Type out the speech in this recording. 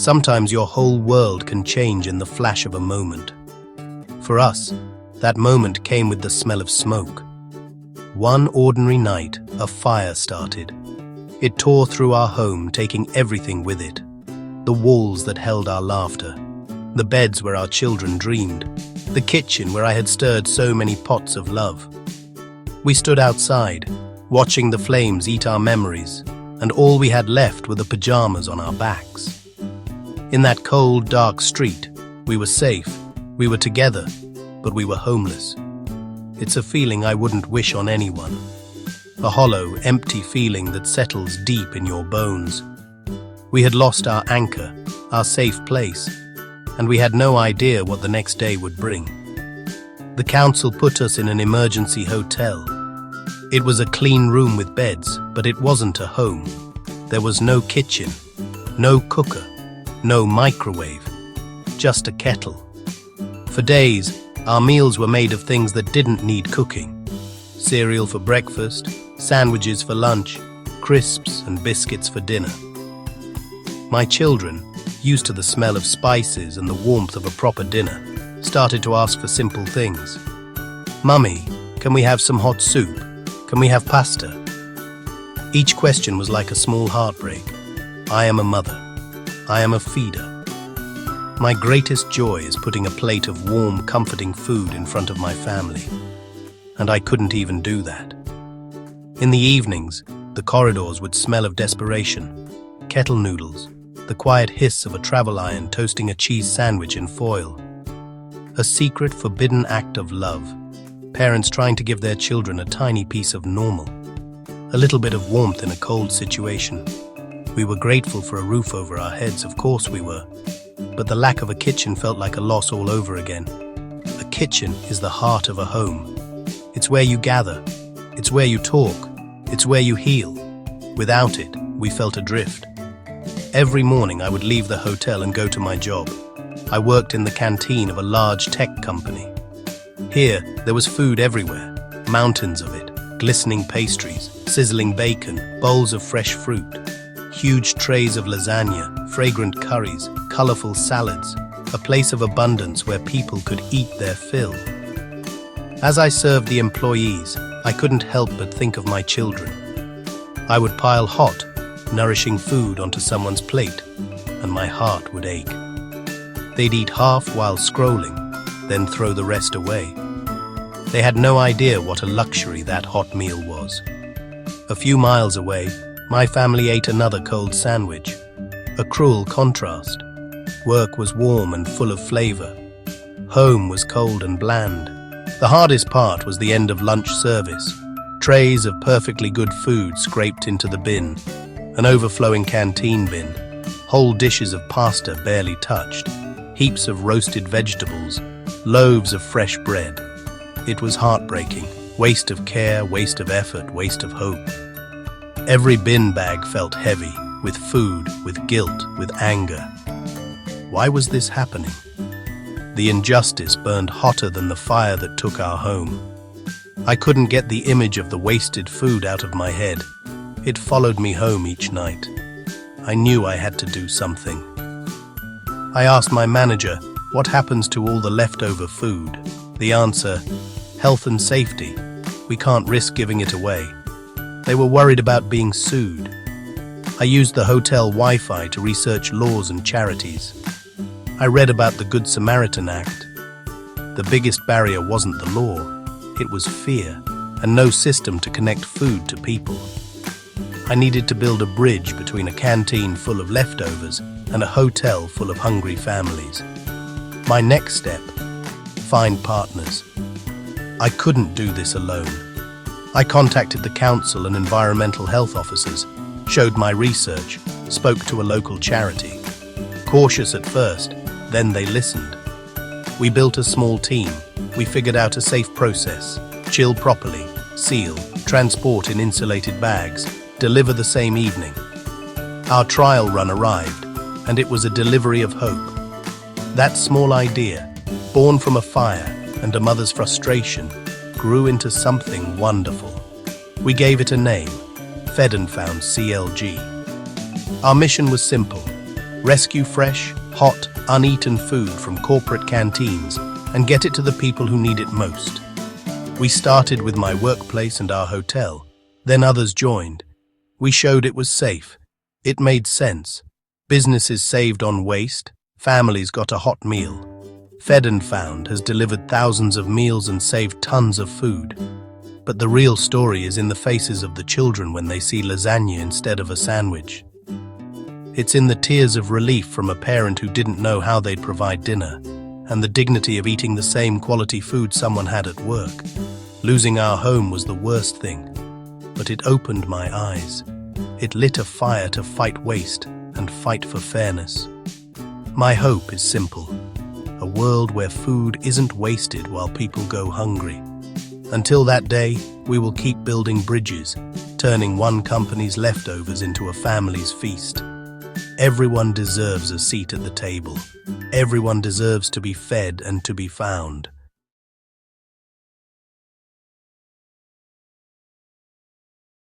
Sometimes your whole world can change in the flash of a moment. For us, that moment came with the smell of smoke. One ordinary night, a fire started. It tore through our home, taking everything with it. The walls that held our laughter, the beds where our children dreamed, the kitchen where I had stirred so many pots of love. We stood outside, watching the flames eat our memories, and all we had left were the pajamas on our backs. In that cold, dark street, we were safe, we were together, but we were homeless. It's a feeling I wouldn't wish on anyone. A hollow, empty feeling that settles deep in your bones. We had lost our anchor, our safe place, and we had no idea what the next day would bring. The council put us in an emergency hotel. It was a clean room with beds, but it wasn't a home. There was no kitchen, no cooker, no microwave, just a kettle. For days, our meals were made of things that didn't need cooking. Cereal for breakfast, sandwiches for lunch, crisps and biscuits for dinner. My children, used to the smell of spices and the warmth of a proper dinner, started to ask for simple things. "Mummy, can we have some hot soup? Can we have pasta?" Each question was like a small heartbreak. I am a mother. I am a feeder. My greatest joy is putting a plate of warm, comforting food in front of my family. And I couldn't even do that. In the evenings, the corridors would smell of desperation. Kettle noodles, the quiet hiss of a travel iron toasting a cheese sandwich in foil. A secret, forbidden act of love. Parents trying to give their children a tiny piece of normal. A little bit of warmth in a cold situation. We were grateful for a roof over our heads, of course we were. But the lack of a kitchen felt like a loss all over again. A kitchen is the heart of a home. It's where you gather. It's where you talk. It's where you heal. Without it, we felt adrift. Every morning I would leave the hotel and go to my job. I worked in the canteen of a large tech company. Here, there was food everywhere, mountains of it, glistening pastries, sizzling bacon, bowls of fresh fruit, huge trays of lasagna, fragrant curries, colorful salads, a place of abundance where people could eat their fill. As I served the employees, I couldn't help but think of my children. I would pile hot, nourishing food onto someone's plate, and my heart would ache. They'd eat half while scrolling, then throw the rest away. They had no idea what a luxury that hot meal was. A few miles away, my family ate another cold sandwich. A cruel contrast. Work was warm and full of flavor. Home was cold and bland. The hardest part was the end of lunch service. Trays of perfectly good food scraped into the bin. An overflowing canteen bin. Whole dishes of pasta barely touched. Heaps of roasted vegetables. Loaves of fresh bread. It was heartbreaking. Waste of care, waste of effort, waste of hope. Every bin bag felt heavy, with food, with guilt, with anger. Why was this happening? The injustice burned hotter than the fire that took our home. I couldn't get the image of the wasted food out of my head. It followed me home each night. I knew I had to do something. I asked my manager, what happens to all the leftover food? The answer, health and safety. We can't risk giving it away. They were worried about being sued. I used the hotel Wi-Fi to research laws and charities. I read about the Good Samaritan Act. The biggest barrier wasn't the law, it was fear, and no system to connect food to people. I needed to build a bridge between a canteen full of leftovers and a hotel full of hungry families. My next step, find partners. I couldn't do this alone. I contacted the council and environmental health officers, showed my research, spoke to a local charity. Cautious at first, then they listened. We built a small team. We figured out a safe process. Chill properly, seal, transport in insulated bags, deliver the same evening. Our trial run arrived, and it was a delivery of hope. That small idea, born from a fire and a mother's frustration, grew into something wonderful. We gave it a name, Fed&Found CLG. Our mission was simple, Rescue fresh, hot, uneaten food from corporate canteens and get it to the people who need it most. We started with my workplace and our hotel. Then others joined. We showed it was safe. It made sense. Businesses saved on waste. Families got a hot meal. Fed&Found has delivered thousands of meals and saved tons of food. But the real story is in the faces of the children when they see lasagna instead of a sandwich. It's in the tears of relief from a parent who didn't know how they'd provide dinner, and the dignity of eating the same quality food someone had at work. Losing our home was the worst thing, but it opened my eyes. It lit a fire to fight waste and fight for fairness. My hope is simple: a world where food isn't wasted while people go hungry. Until that day, we will keep building bridges, turning one company's leftovers into a family's feast. Everyone deserves a seat at the table. Everyone deserves to be fed and to be found.